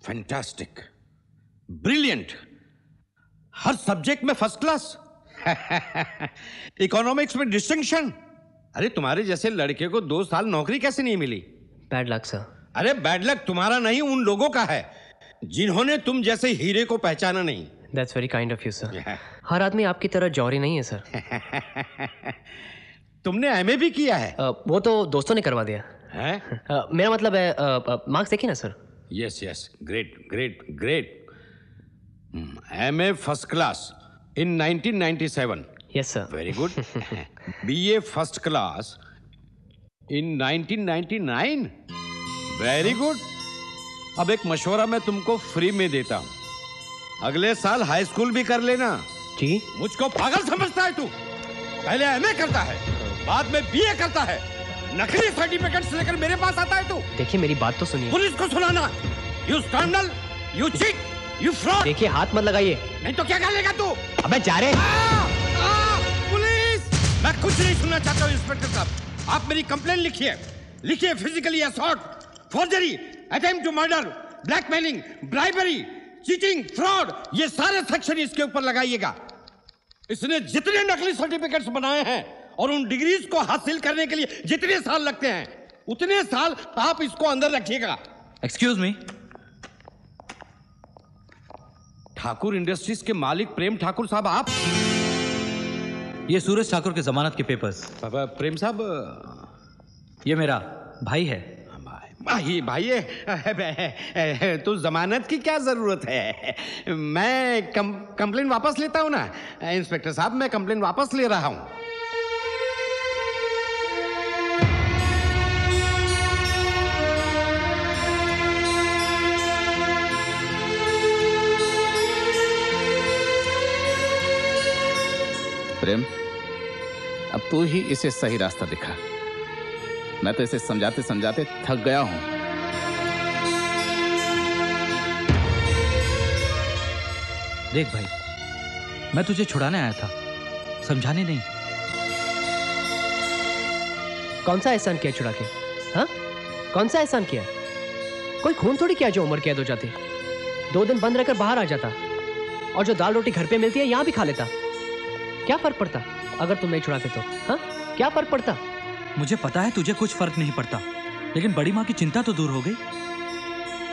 Fantastic, brilliant, हर subject में first class, economics में distinction. अरे तुम्हारे जैसे लड़के को 2 साल नौकरी कैसे नहीं मिली? Bad luck sir. अरे बैड लक तुम्हारा नहीं, उन लोगों का है जिन्होंने तुम जैसे हीरे को पहचाना नहीं। That's very kind of you, sir. हर आदमी आपकी तरह जौहरी नहीं है सर। तुमने एमए भी किया है? वो तो दोस्तों ने करवा दिया है? मेरा मतलब है मार्क्स देखिए ना sir. Yes yes, great great great. MA first class in 1997। Yes sir. Very good. BA first class in 1999। Very good. अब एक मशवरा मैं तुमको फ्री में देता हूं, अगले साल हाई स्कूल भी कर लेना। जी? मुझको पागल समझता है तू? पहले एमए करता है, बाद में बीए करता है, नकली सर्टिफिकेट्स लेकर मेरे पास आता है तू। देखिए मेरी बात तो सुनिए। पुलिस को सुनाना, you scandal, you cheat, you fraud. देखिए हाथ मत लगाइए। नहीं तो क्या कर लेगा तू? अबे जा रहे। पुलिस! मैं कुछ नहीं सुनना चाहता हूँ इंस्पेक्टर साहब। आप मेरी कंप्लेंट लिखिए, लिखिए physically assault, forgery, attempt to murder, blackmailing, bribery, cheating, fraud, ये सारे सेक्शन इसके ऊपर लगाइएगा। इसने जितने नकली सर्टिफिकेट्स बनाए हैं और उन डिग्रीज को हासिल करने के लिए जितने साल लगते हैं, उतने साल आप इसको अंदर रखिएगा। Excuse me. ठाकुर इंडस्ट्रीज के मालिक प्रेम ठाकुर साहब आप? ये सूरज ठाकुर के जमानत के पेपर्स। प्रेम साहब, ये मेरा भाई है। भाई है तो जमानत की क्या जरूरत है? मैं कंप्लेंट वापस लेता हूं ना इंस्पेक्टर साहब, मैं कंप्लेंट वापस ले रहा हूं। प्रेम, अब तू ही इसे सही रास्ता दिखा। मैं तो इसे समझाते समझाते थक गया हूं। देख भाई, मैं तुझे छुड़ाने आया था, समझाने नहीं। कौन सा एहसान किया छुड़ा के? हाँ, कौन सा एहसान किया? कोई खून थोड़ी किया जो उम्र कैद हो जाती। 2 दिन बंद रहकर बाहर आ जाता और जो दाल रोटी घर पे मिलती है यहां भी खा लेता। क्या फर्क पड़ता अगर तुम नहीं छुड़ाते तो? हाँ, क्या फर्क पड़ता? मुझे पता है तुझे कुछ फर्क नहीं पड़ता, लेकिन बड़ी माँ की चिंता तो दूर हो गई।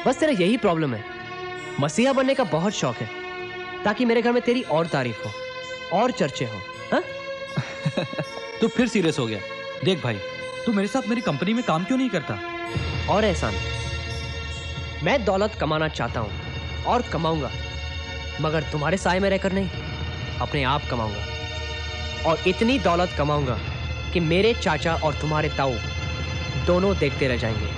बस तेरा यही प्रॉब्लम है। मसीहा बनने का बहुत शौक है ताकि मेरे घर में तेरी और तारीफ हो और चर्चे हो। हाँ? तू फिर सीरियस हो गया। देख भाई, तू मेरे साथ मेरी कंपनी में काम क्यों नहीं करता? और एहसान, मैं दौलत कमाना चाहता हूं और कमाऊंगा, मगर तुम्हारे साए में रहकर नहीं, अपने आप कमाऊंगा। और इतनी दौलत कमाऊंगा कि मेरे चाचा और तुम्हारे ताऊ दोनों देखते रह जाएंगे।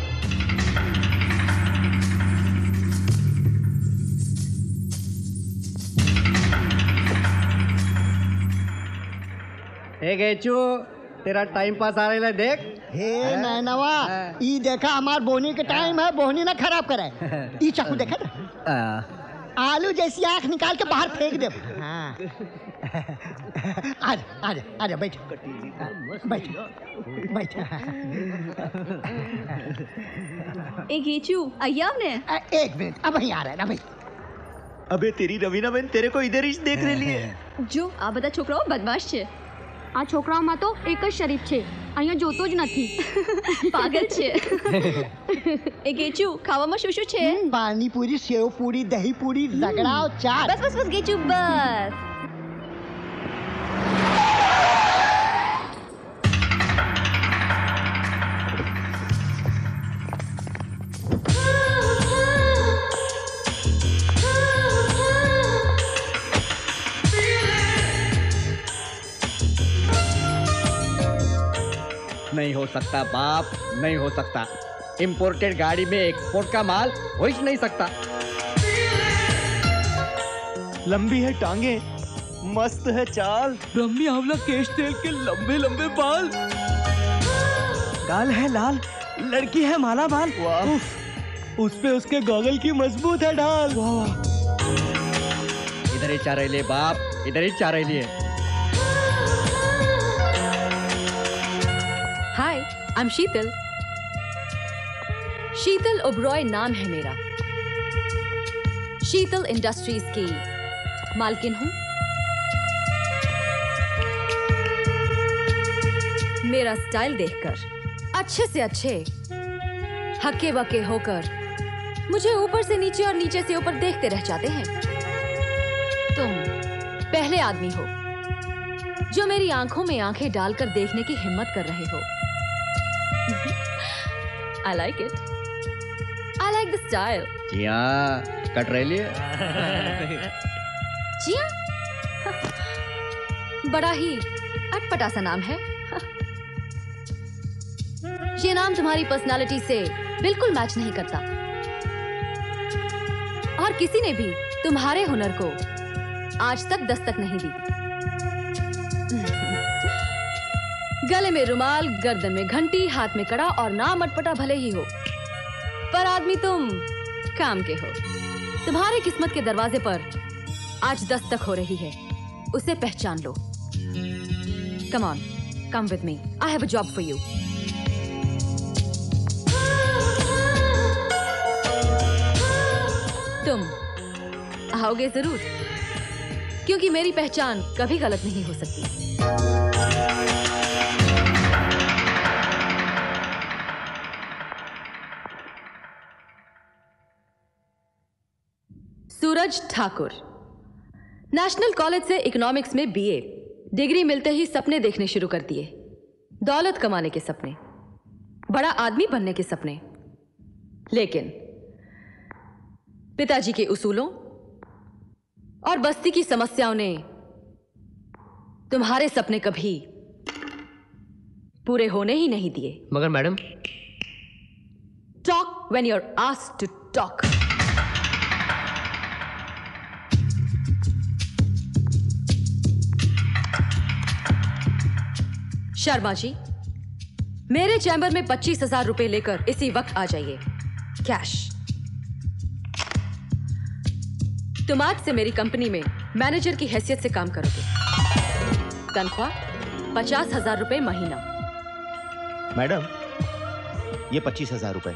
हे गेचू, तेरा टाइम पास आ रहा है, देख। हे नैनवा, ई देखा हमार बोनी के टाइम है, बोनी ना खराब करे। ई चाकू देखा ना, आलू जैसी आंख निकाल के बाहर फेंक दे। हाँ। आजा आजा आजा, बैठ बैठ बैठ। ए गेचू, अय्याव ने 1 मिनट, अब ही आ रहा है ना भाई। अबे तेरी रवीना बहन तेरे को इधर ही देख रही है। जो आ बता छोकराओ बदमाश છે। આ છોકરાઓમાં તો એક જ શરીફ છે, અહીંયા જોતો જ નથી। પાગલ છે। એ गेचू, ખાવામાં શું શું છે? પાણીપુરી, સેવપુરી, દહીપુરી, રગડા और ચાટ। બસ બસ બસ गेचू, બસ। नहीं हो सकता बाप, नहीं हो सकता। इंपोर्टेड गाड़ी में एक्सपोर्ट का माल हो ही नहीं सकता। लंबी है टांगे, मस्त है चाल, ब्रह्मी आंवला केश तेल के लंबे लंबे बाल, गाल है लाल, लड़की है माला माल, उस पे उसके गॉगल की मजबूत है ढाल। इधर ही चाह रही बाप, इधर ही चाह रही है। हाय, आई एम शीतल। शीतल ओबरॉय नाम है मेरा। शीतल इंडस्ट्रीज की मालकिन हूं। मेरा स्टाइल देखकर अच्छे से अच्छे हक्के बक्के होकर मुझे ऊपर से नीचे और नीचे से ऊपर देखते रह जाते हैं। तुम पहले आदमी हो जो मेरी आंखों में आंखें डालकर देखने की हिम्मत कर रहे हो। I like it. I like the style. Jiya cut रही है। जिया बड़ा ही अटपटा सा नाम है। ये नाम तुम्हारी पर्सनालिटी से बिल्कुल मैच नहीं करता और किसी ने भी तुम्हारे हुनर को आज तक दस्तक नहीं दी। गले में रुमाल, गर्दन में घंटी, हाथ में कड़ा और नाम अटपटा भले ही हो, पर आदमी तुम काम के हो। तुम्हारे किस्मत के दरवाजे पर आज दस्तक हो रही है, उसे पहचान लो। Come on, come with me, I have a job for you. तुम आओगे जरूर, क्योंकि मेरी पहचान कभी गलत नहीं हो सकती। सूरज ठाकुर, नेशनल कॉलेज से इकोनॉमिक्स में बीए, डिग्री मिलते ही सपने देखने शुरू कर दिए। दौलत कमाने के सपने, बड़ा आदमी बनने के सपने। लेकिन पिताजी के उसूलों और बस्ती की समस्याओं ने तुम्हारे सपने कभी पूरे होने ही नहीं दिए। मगर madam, talk when you are asked to talk. Sharma ji, मेरे चैम्बर में 25,000 रुपए लेकर इसी वक्त आ जाइए, कैश। तुम आज से मेरी कंपनी में मैनेजर की हैसियत से काम करोगे। तनख्वाह 50,000 रुपए महीना। मैडम, ये 25,000 रुपए।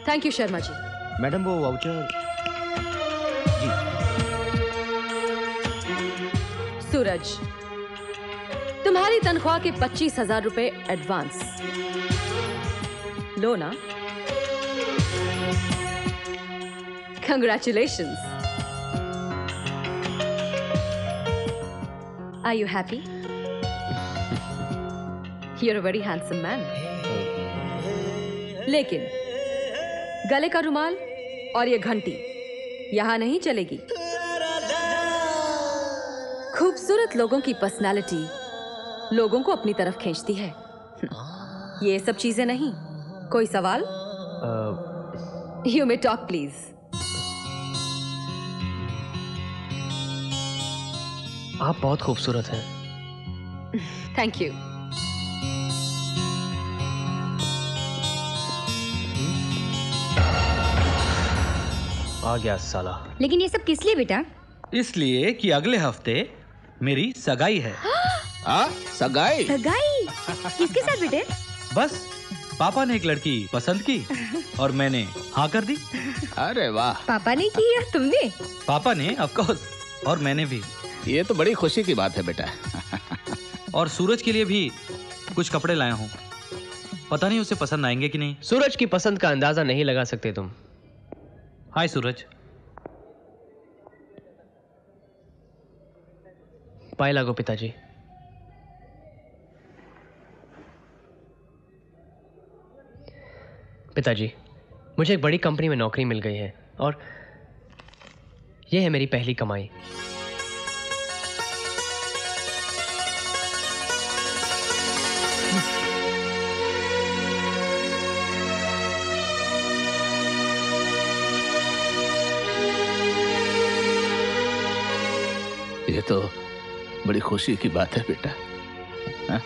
Thank you Sharma ji. Madam वो वाउचर। जी। सूरज, तुम्हारी तनख्वाह के 25,000 रुपए एडवांस लो ना। Congratulations. Are you happy? You're a very handsome man. लेकिन गले का रुमाल और ये घंटी यहां नहीं चलेगी। खूबसूरत लोगों की पर्सनालिटी लोगों को अपनी तरफ खींचती है। ये सब चीजें नहीं। कोई सवाल? You may talk, please. आप बहुत खूबसूरत हैं। Thank you. आ गया साला। लेकिन ये सब किस लिए बेटा? इसलिए कि अगले हफ्ते मेरी सगाई है। सगाई? सगाई? किसके साथ बेटे? बस पापा ने एक लड़की पसंद की और मैंने हाँ कर दी। अरे वाह। पापा ने की या तुमने? पापा ने, ऑफ कोर्स, और मैंने भी। ये तो बड़ी खुशी की बात है बेटा। और सूरज के लिए भी कुछ कपड़े लाया हूँ, पता नहीं उसे पसंद आएंगे कि नहीं। सूरज की पसंद का अंदाजा नहीं लगा सकते तुम। हाय सूरज। पाए लागो पिताजी। पिताजी, मुझे एक बड़ी कंपनी में नौकरी मिल गई है और यह है मेरी पहली कमाई। ये तो बड़ी खुशी की बात है बेटा। हा?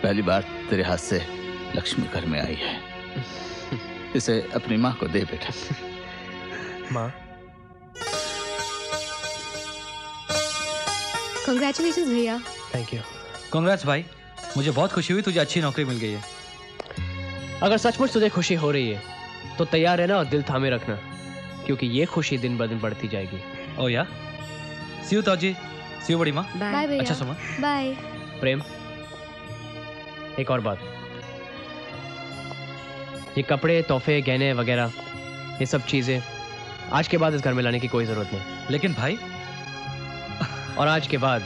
पहली बार तेरे हाथ से लक्ष्मी घर में आई है। इसे अपनी माँ को दे बेटा। माँ। कांग्रेचुलेशंस भैया। Thank you. कांग्रेट्स भाई, मुझे बहुत खुशी हुई, तुझे अच्छी नौकरी मिल गई है। अगर सचमुच तुझे खुशी हो रही है तो तैयार रहना और दिल थामे रखना, क्योंकि ये खुशी दिन ब दिन बढ़ती जाएगी। ओ या, सी यू ताजी, सी यू बड़ी माँ। बाय भैया। अच्छा सुमा। बाय। प्रेम, एक और बात, ये कपड़े, तोहफे, गहने वगैरह, ये सब चीजें आज के बाद इस घर में लाने की कोई जरूरत नहीं। लेकिन भाई, और आज के बाद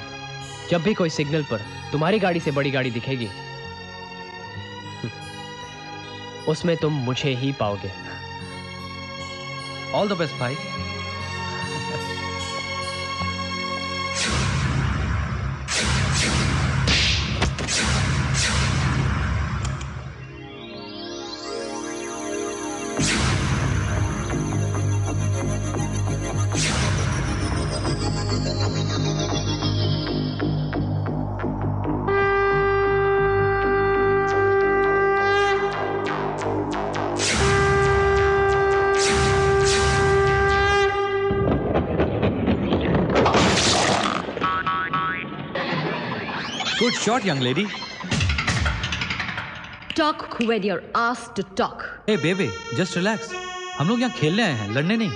जब भी कोई सिग्नल पर तुम्हारी गाड़ी से बड़ी गाड़ी दिखेगी, उसमें तुम मुझे ही पाओगे। ऑल द बेस्ट भाई। Good shot, young lady. Talk when you're asked to talk. Hey baby, just relax. हम लोग यहाँ खेलने आए हैं, लड़ने नहीं।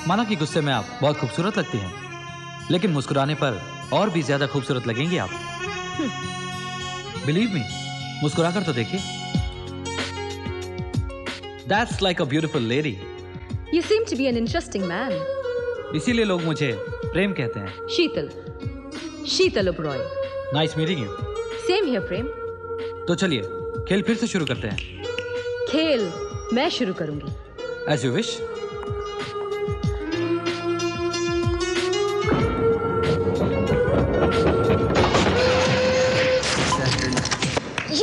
माना कि गुस्से में आप बहुत खूबसूरत लगती हैं, लेकिन मुस्कुराने पर और भी ज्यादा खूबसूरत लगेंगी आप। Believe me, मुस्कुरा कर तो देखिए। That's like a beautiful lady. You seem to be an interesting man. इसीलिए लोग मुझे प्रेम कहते हैं। शीतल Oberoi. Nice meeting you. Same here, प्रेम। तो चलिए खेल फिर से शुरू करते हैं। खेल मैं शुरू करूंगी। As you wish.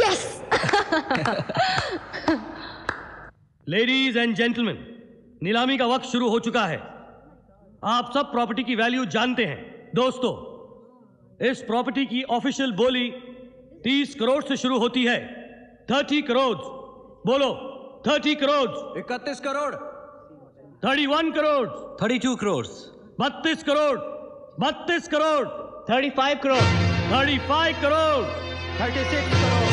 Yes. Ladies and gentleman, नीलामी का वक्त शुरू हो चुका है। आप सब प्रॉपर्टी की वैल्यू जानते हैं। दोस्तों, इस प्रॉपर्टी की ऑफिशियल बोली 30 करोड़ से शुरू होती है। 30 करोड़। बोलो, 30 करोड़। 31 करोड़। 31 करोड़। 32 करोड़। 32 करोड़। 32 करोड़। 35 करोड़। 35 करोड़। 36 करोड़।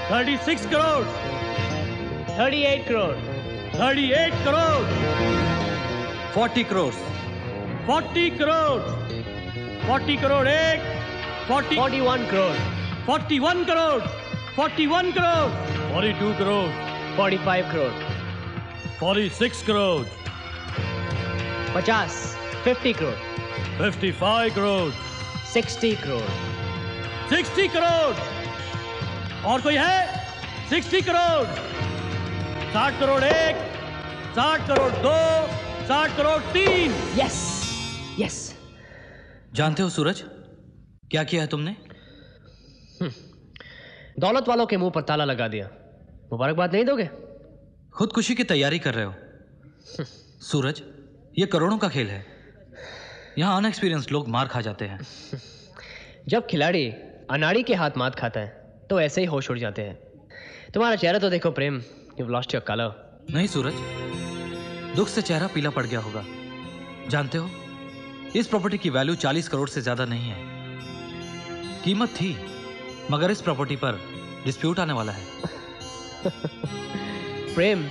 36 करोड़। 38 करोड़। 38 करोड़। 40 करोड़। 40 करोड़। 40 करोड़ एक। 41 करोड़। 41 करोड़। 41 करोड़। 42 करोड़। 45 करोड़। 46 करोड़। 50 करोड़। 55 करोड़। 60 करोड़। 60 करोड़। और कोई है? 60 करोड़। 60 करोड़ एक। 60 करोड़ दो। 60 करोड़ तीन। Yes yes. जानते हो सूरज, क्या किया है तुमने? दौलत वालों के मुंह पर ताला लगा दिया। मुबारकबाद नहीं दोगे? खुदकुशी की तैयारी कर रहे हो। सूरज, ये करोड़ों का खेल है। यहाँ अनएक्सपीरियंस्ड लोग मार खा जाते हैं। जब खिलाड़ी अनाड़ी के हाथ मात खाता है तो ऐसे ही होश उड़ जाते हैं। तुम्हारा चेहरा तो देखो प्रेम, you've lost your color। नहीं सूरज, दुख से चेहरा पीला पड़ गया होगा। जानते हो, इस प्रॉपर्टी की वैल्यू 40 करोड़ से ज्यादा नहीं है। कीमत थी, मगर इस प्रॉपर्टी पर डिस्प्यूट आने वाला है। प्रेम,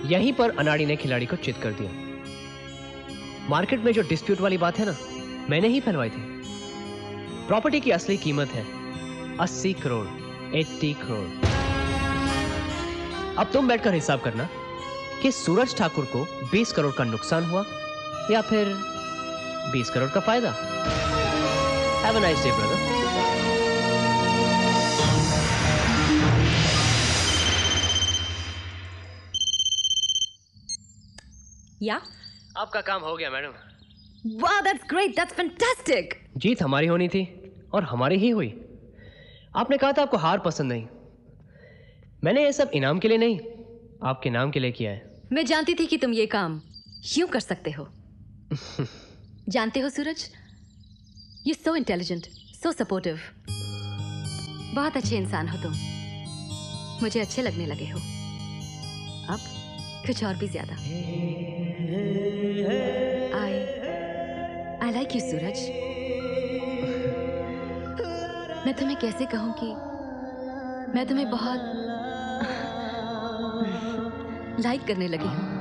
यहीं पर अनाड़ी ने खिलाड़ी को चित कर दिया। मार्केट में जो डिस्प्यूट वाली बात है ना, मैंने ही फैलवाई थी। प्रॉपर्टी की असली कीमत है 80 करोड़, 80 करोड़। अब तुम बैठकर हिसाब करना कि सूरज ठाकुर को 20 करोड़ का नुकसान हुआ या फिर 20 करोड़ का फायदा। Have a nice day brother. या आपका काम हो गया मैडम। वाह, दैट्स ग्रेट, दैट्स फैंटास्टिक। जीत हमारी होनी थी और हमारी ही हुई। आपने कहा था आपको हार पसंद नहीं। मैंने ये सब इनाम के लिए नहीं, आपके नाम के लिए किया है। मैं जानती थी कि तुम ये काम यूं कर सकते हो। जानते हो Suraj, you so intelligent, so supportive. बहुत अच्छे इंसान हो तुम। मुझे अच्छे लगने लगे हो अब कुछ और भी ज्यादा। आई लाइक यू सूरज। मैं तुम्हें कैसे कहूं कि मैं तुम्हें बहुत लाइक करने लगी हूं।